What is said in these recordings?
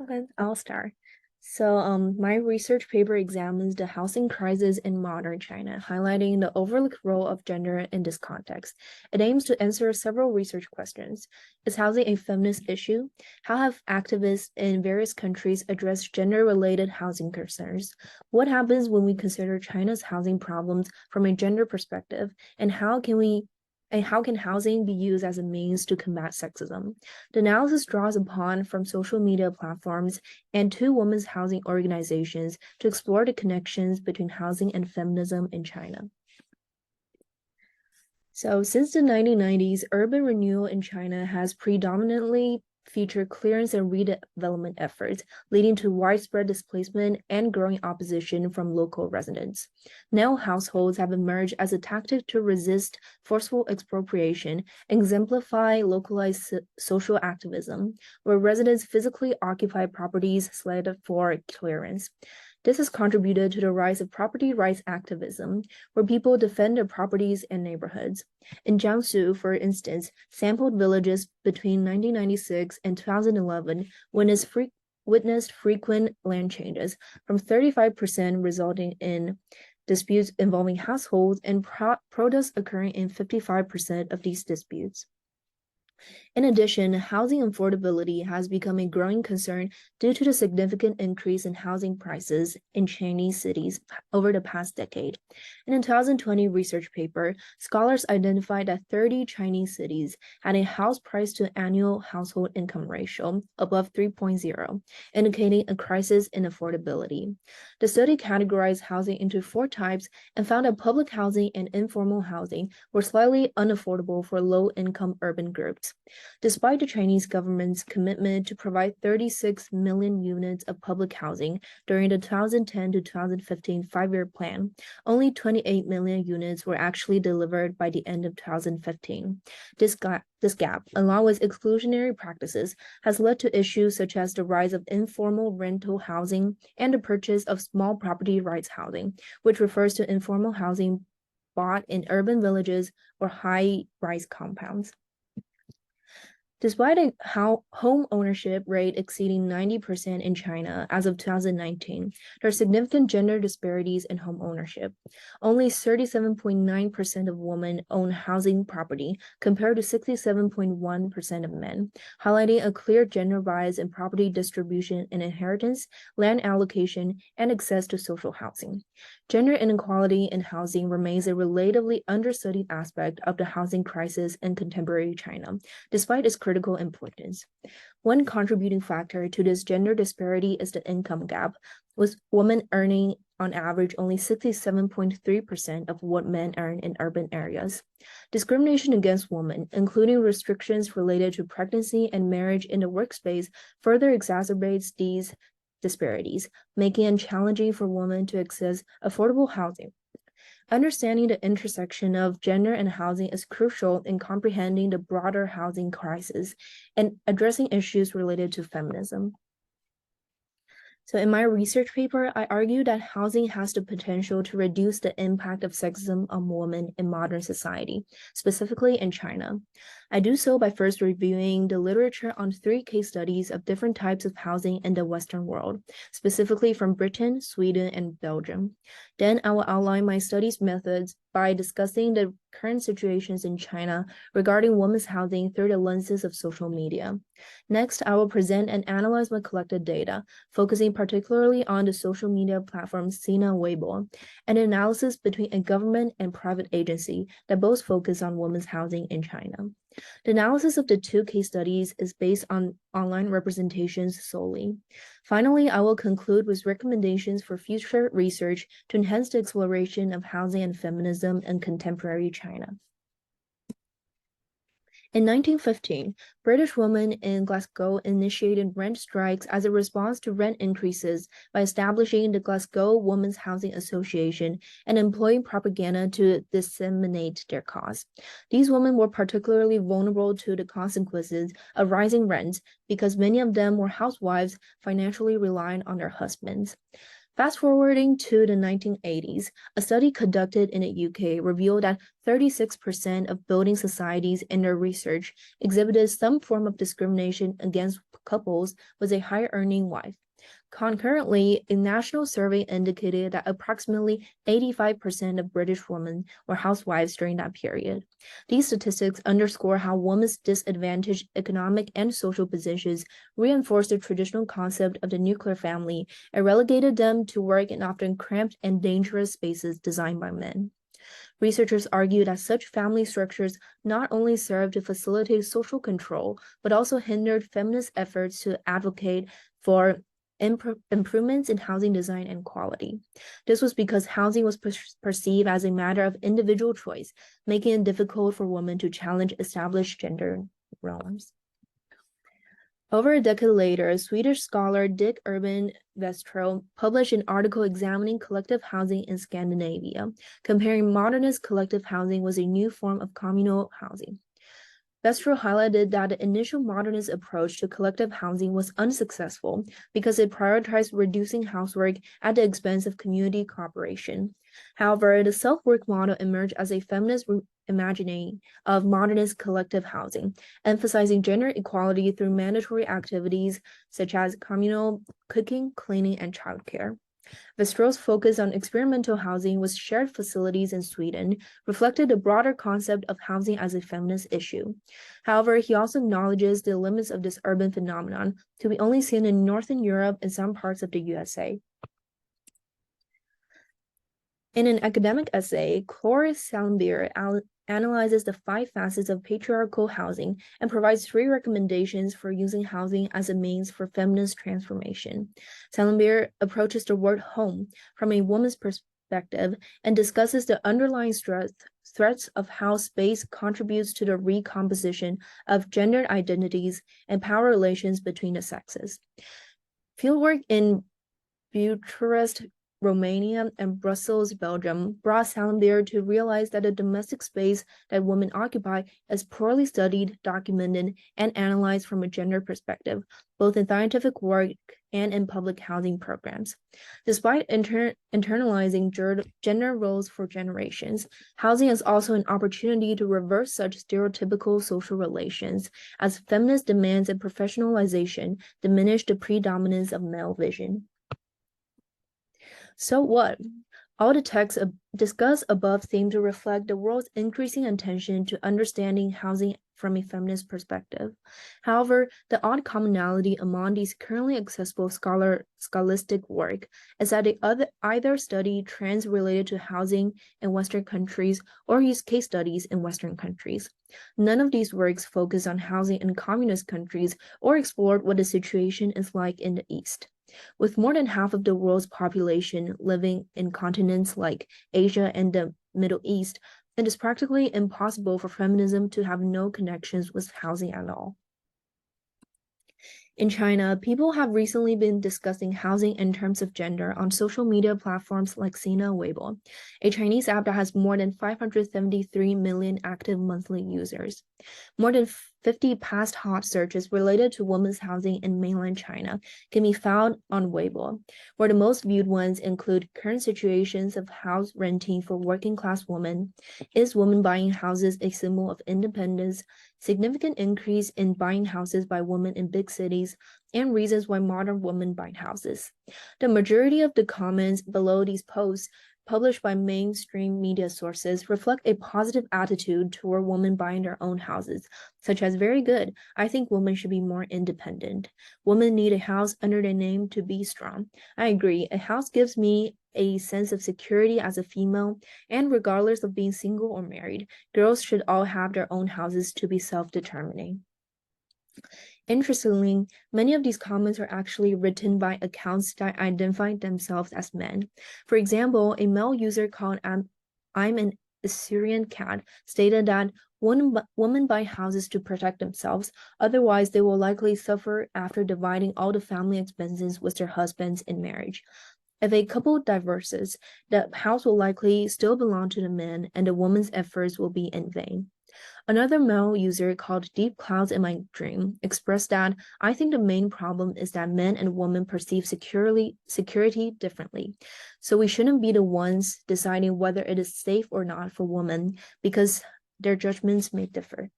Okay, I'll start. My research paper examines the housing crisis in modern China, highlighting the overlooked role of gender in this context. It aims to answer several research questions. Is housing a feminist issue? How have activists in various countries addressed gender-related housing concerns? What happens when we consider China's housing problems from a gender perspective? And how can housing be used as a means to combat sexism? The analysis draws upon from social media platforms and two women's housing organizations to explore the connections between housing and feminism in China. So, since the 1990s, urban renewal in China has predominantly featured clearance and redevelopment efforts, leading to widespread displacement and growing opposition from local residents. Now, households have emerged as a tactic to resist forceful expropriation, exemplify localized social activism, where residents physically occupy properties slated for clearance. This has contributed to the rise of property rights activism, where people defend their properties and neighborhoods. In Jiangsu, for instance, sampled villages between 1996 and 2011 witnessed frequent land changes, from 35% resulting in disputes involving households and protests occurring in 55% of these disputes. In addition, housing affordability has become a growing concern due to the significant increase in housing prices in Chinese cities over the past decade. In a 2020 research paper, scholars identified that 30 Chinese cities had a house price to annual household income ratio above 3.0, indicating a crisis in affordability. The study categorized housing into four types and found that public housing and informal housing were slightly unaffordable for low-income urban groups. Despite the Chinese government's commitment to provide 36 million units of public housing during the 2010 to 2015 five-year plan, only 28 million units were actually delivered by the end of 2015. This gap, along with exclusionary practices, has led to issues such as the rise of informal rental housing and the purchase of small property rights housing, which refers to informal housing bought in urban villages or high-rise compounds. Despite a home ownership rate exceeding 90% in China as of 2019, there are significant gender disparities in home ownership. Only 37.9% of women own housing property, compared to 67.1% of men, highlighting a clear gender bias in property distribution and inheritance, land allocation, and access to social housing. Gender inequality in housing remains a relatively understudied aspect of the housing crisis in contemporary China, despite its critical importance. One contributing factor to this gender disparity is the income gap, with women earning on average only 67.3% of what men earn in urban areas. Discrimination against women, including restrictions related to pregnancy and marriage in the workspace, further exacerbates these disparities, making it challenging for women to access affordable housing. Understanding the intersection of gender and housing is crucial in comprehending the broader housing crisis and addressing issues related to feminism. So in my research paper, I argue that housing has the potential to reduce the impact of sexism on women in modern society, specifically in China. I do so by first reviewing the literature on 3 case studies of different types of housing in the Western world, specifically from Britain, Sweden, and Belgium. Then I will outline my study's methods by discussing the current situations in China regarding women's housing through the lenses of social media. Next, I will present and analyze my collected data, focusing particularly on the social media platform Sina Weibo, and analysis between a government and private agency that both focus on women's housing in China. The analysis of the 2 case studies is based on online representations solely. Finally, I will conclude with recommendations for future research to enhance the exploration of housing and feminism in contemporary China. In 1915, British women in Glasgow initiated rent strikes as a response to rent increases by establishing the Glasgow Women's Housing Association and employing propaganda to disseminate their cause. These women were particularly vulnerable to the consequences of rising rents because many of them were housewives financially reliant on their husbands. Fast forwarding to the 1980s, a study conducted in the UK revealed that 36% of building societies in their research exhibited some form of discrimination against couples with a higher earning wife. Concurrently, a national survey indicated that approximately 85% of British women were housewives during that period. These statistics underscore how women's disadvantaged economic and social positions reinforced the traditional concept of the nuclear family and relegated them to work in often cramped and dangerous spaces designed by men. Researchers argue that such family structures not only served to facilitate social control, but also hindered feminist efforts to advocate for improvements in housing design and quality. This was because housing was perceived as a matter of individual choice, making it difficult for women to challenge established gender norms. Over a decade later, Swedish scholar Dick Urban Westerlo published an article examining collective housing in Scandinavia, comparing modernist collective housing with a new form of communal housing. Westerlo highlighted that the initial modernist approach to collective housing was unsuccessful because it prioritized reducing housework at the expense of community cooperation. However, the self-work model emerged as a feminist imagining of modernist collective housing, emphasizing gender equality through mandatory activities such as communal cooking, cleaning, and childcare. Westerlo's focus on experimental housing with shared facilities in Sweden reflected the broader concept of housing as a feminist issue. However, he also acknowledges the limits of this urban phenomenon to be only seen in Northern Europe and some parts of the USA. In an academic essay, Cloris Salembier analyzes the 5 facets of patriarchal housing and provides 3 recommendations for using housing as a means for feminist transformation. Salembier approaches the word home from a woman's perspective and discusses the underlying threats of how space contributes to the recomposition of gendered identities and power relations between the sexes. Fieldwork in Bucharest, Romania, and Brussels, Belgium, brought Salembier to realize that the domestic space that women occupy is poorly studied, documented, and analyzed from a gender perspective, both in scientific work and in public housing programs. Despite internalizing gender roles for generations, housing is also an opportunity to reverse such stereotypical social relations, as feminist demands and professionalization diminish the predominance of male vision. So what? All the texts discussed above seem to reflect the world's increasing attention to understanding housing from a feminist perspective. However, the odd commonality among these currently accessible scholastic work is that they either study trends related to housing in Western countries or use case studies in Western countries. None of these works focus on housing in communist countries or explored what the situation is like in the East. With more than half of the world's population living in continents like Asia and the Middle East, it is practically impossible for feminism to have no connections with housing at all. In China, people have recently been discussing housing in terms of gender on social media platforms like Sina Weibo, a Chinese app that has more than 573 million active monthly users. More than 50 past hot searches related to women's housing in mainland China can be found on Weibo, where the most viewed ones include current situations of house renting for working class women, is women buying houses a symbol of independence, significant increase in buying houses by women in big cities, and reasons why modern women buy houses. The majority of the comments below these posts published by mainstream media sources reflect a positive attitude toward women buying their own houses, such as very good, I think women should be more independent. Women need a house under their name to be strong. I agree, a house gives me a sense of security as a female, and regardless of being single or married, girls should all have their own houses to be self-determining. Interestingly, many of these comments are actually written by accounts that identify themselves as men. For example, a male user called I'm an Assyrian cat stated that women buy houses to protect themselves, otherwise they will likely suffer after dividing all the family expenses with their husbands in marriage. If a couple divorces, the house will likely still belong to the man and the woman's efforts will be in vain. Another male user called Deep Clouds in My Dream expressed that I think the main problem is that men and women perceive security differently. So we shouldn't be the ones deciding whether it is safe or not for women because their judgments may differ.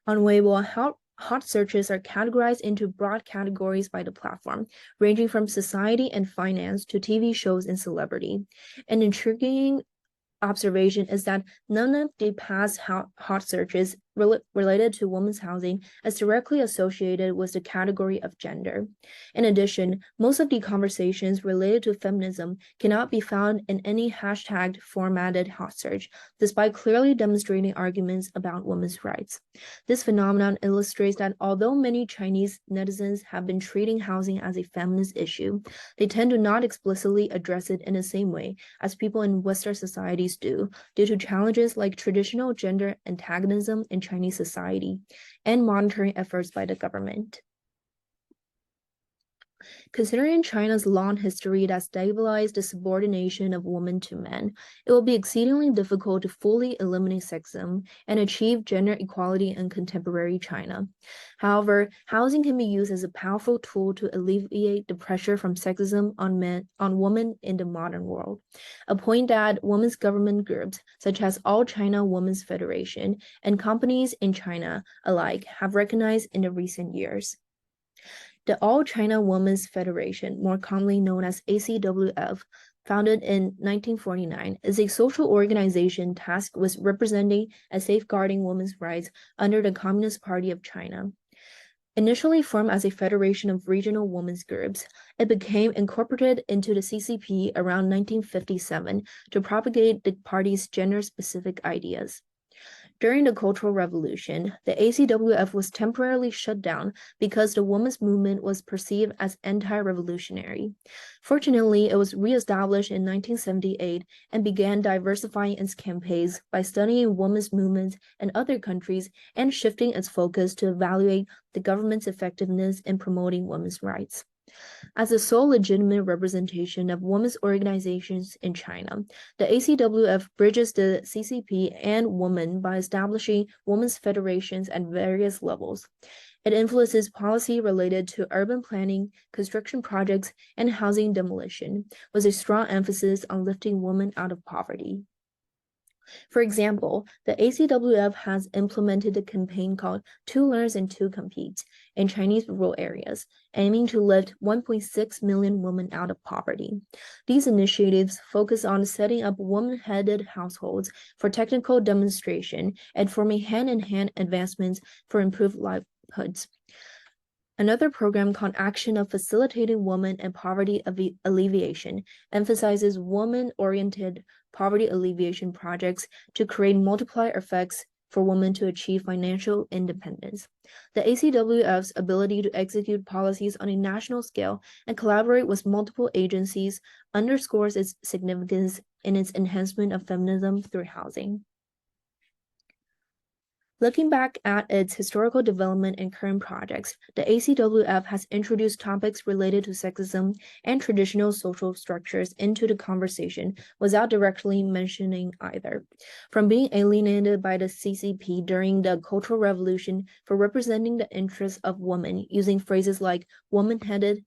On Weibo, hot searches are categorized into broad categories by the platform, ranging from society and finance to TV shows and celebrity. An intriguing observation is that none of the past hot searches related to women's housing is directly associated with the category of gender. In addition, most of the conversations related to feminism cannot be found in any hashtag formatted hot search, despite clearly demonstrating arguments about women's rights. This phenomenon illustrates that although many Chinese netizens have been treating housing as a feminist issue, they tend to not explicitly address it in the same way as people in Western societies do, due to challenges like traditional gender antagonism in Chinese society and monitoring efforts by the government. Considering China's long history that stabilized the subordination of women to men, it will be exceedingly difficult to fully eliminate sexism and achieve gender equality in contemporary China. However, housing can be used as a powerful tool to alleviate the pressure from sexism on women in the modern world, a point that women's government groups such as All China Women's Federation and companies in China alike have recognized in the recent years. The All China Women's Federation, more commonly known as ACWF, founded in 1949, is a social organization tasked with representing and safeguarding women's rights under the Communist Party of China. Initially formed as a federation of regional women's groups, it became incorporated into the CCP around 1957 to propagate the party's gender-specific ideas. During the Cultural Revolution, the ACWF was temporarily shut down because the women's movement was perceived as anti-revolutionary. Fortunately, it was re-established in 1978 and began diversifying its campaigns by studying women's movements in other countries and shifting its focus to evaluate the government's effectiveness in promoting women's rights. As the sole legitimate representation of women's organizations in China, the ACWF bridges the CCP and women by establishing women's federations at various levels. It influences policy related to urban planning, construction projects, and housing demolition, with a strong emphasis on lifting women out of poverty. For example, the ACWF has implemented a campaign called Two Learns and Two Competes in Chinese rural areas, aiming to lift 1.6 million women out of poverty. These initiatives focus on setting up woman-headed households for technical demonstration and forming hand-in-hand advancements for improved livelihoods. Another program called Action of Facilitating Women and Poverty Alleviation emphasizes women-oriented poverty alleviation projects to create multiplier effects for women to achieve financial independence. The ACWF's ability to execute policies on a national scale and collaborate with multiple agencies underscores its significance in its enhancement of feminism through housing. Looking back at its historical development and current projects, the ACWF has introduced topics related to sexism and traditional social structures into the conversation without directly mentioning either. From being alienated by the CCP during the Cultural Revolution for representing the interests of women using phrases like woman-headed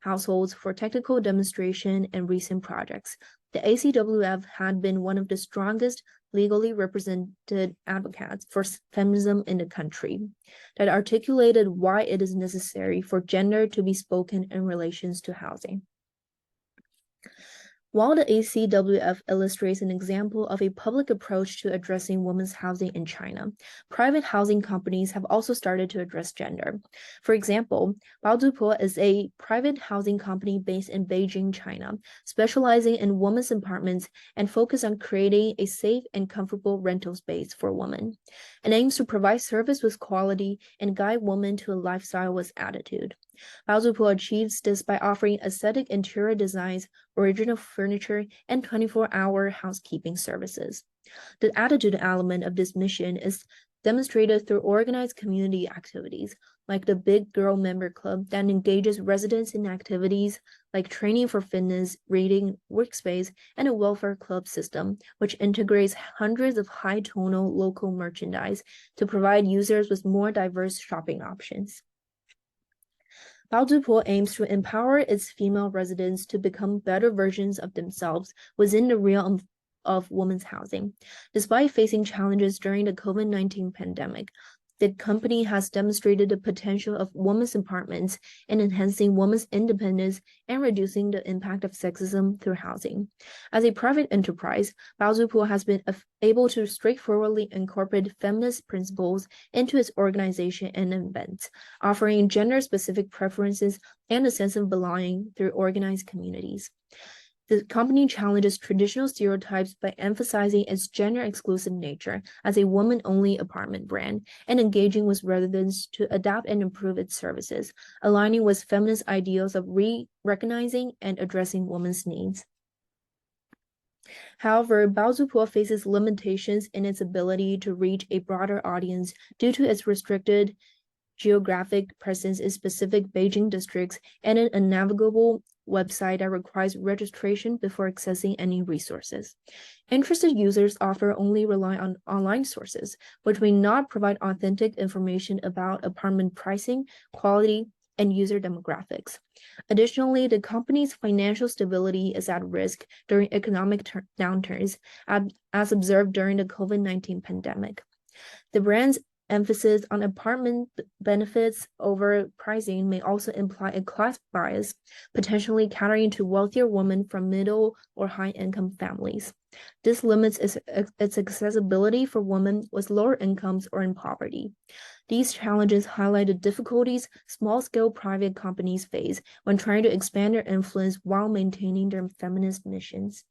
households for technical demonstration and recent projects, the ACWF had been one of the strongest legally represented advocates for feminism in the country, that articulated why it is necessary for gender to be spoken in relations to housing. While the ACWF illustrates an example of a public approach to addressing women's housing in China, private housing companies have also started to address gender. For example, Baozupo is a private housing company based in Beijing, China, specializing in women's apartments and focused on creating a safe and comfortable rental space for women. It aims to provide service with quality and guide women to a lifestyle with attitude. Baozupo achieves this by offering aesthetic interior designs, original furniture, and 24-hour housekeeping services. The attitude element of this mission is demonstrated through organized community activities, like the Big Girl Member Club that engages residents in activities like training for fitness, reading, workspace, and a welfare club system, which integrates hundreds of high-tonal local merchandise to provide users with more diverse shopping options. Baozupo aims to empower its female residents to become better versions of themselves within the realm of women's housing. Despite facing challenges during the COVID-19 pandemic, the company has demonstrated the potential of women's apartments in enhancing women's independence and reducing the impact of sexism through housing. As a private enterprise, Baozupo has been able to straightforwardly incorporate feminist principles into its organization and events, offering gender-specific preferences and a sense of belonging through organized communities. The company challenges traditional stereotypes by emphasizing its gender-exclusive nature as a woman-only apartment brand and engaging with residents to adapt and improve its services, aligning with feminist ideals of recognizing and addressing women's needs. However, Baozupo faces limitations in its ability to reach a broader audience due to its restricted geographic presence in specific Beijing districts and an unnavigable website that requires registration before accessing any resources. Interested users often only rely on online sources, which may not provide authentic information about apartment pricing, quality, and user demographics. Additionally, the company's financial stability is at risk during economic downturns, as observed during the COVID-19 pandemic. The brand's emphasis on apartment benefits over pricing may also imply a class bias, potentially catering to wealthier women from middle or high-income families. This limits its accessibility for women with lower incomes or in poverty. These challenges highlight the difficulties small-scale private companies face when trying to expand their influence while maintaining their feminist missions.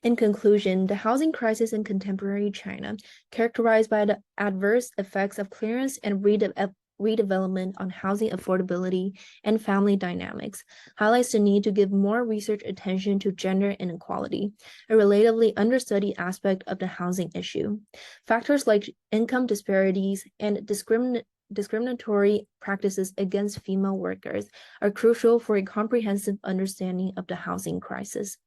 In conclusion, the housing crisis in contemporary China, characterized by the adverse effects of clearance and redevelopment on housing affordability and family dynamics, highlights the need to give more research attention to gender inequality, a relatively understudied aspect of the housing issue. Factors like income disparities and discriminatory practices against female workers are crucial for a comprehensive understanding of the housing crisis.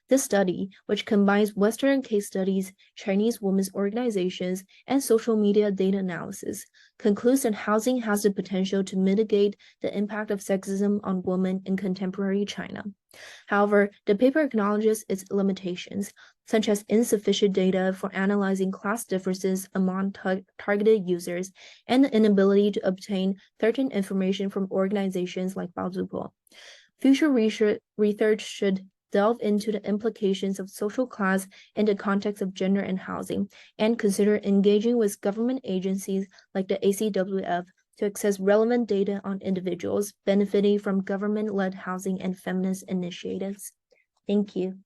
This study, which combines Western case studies, Chinese women's organizations, and social media data analysis, concludes that housing has the potential to mitigate the impact of sexism on women in contemporary China. However, the paper acknowledges its limitations, such as insufficient data for analyzing class differences among targeted users and the inability to obtain certain information from organizations like Baozupo. Future research should delve into the implications of social class in the context of gender and housing, and consider engaging with government agencies like the ACWF to access relevant data on individuals benefiting from government-led housing and feminist initiatives. Thank you.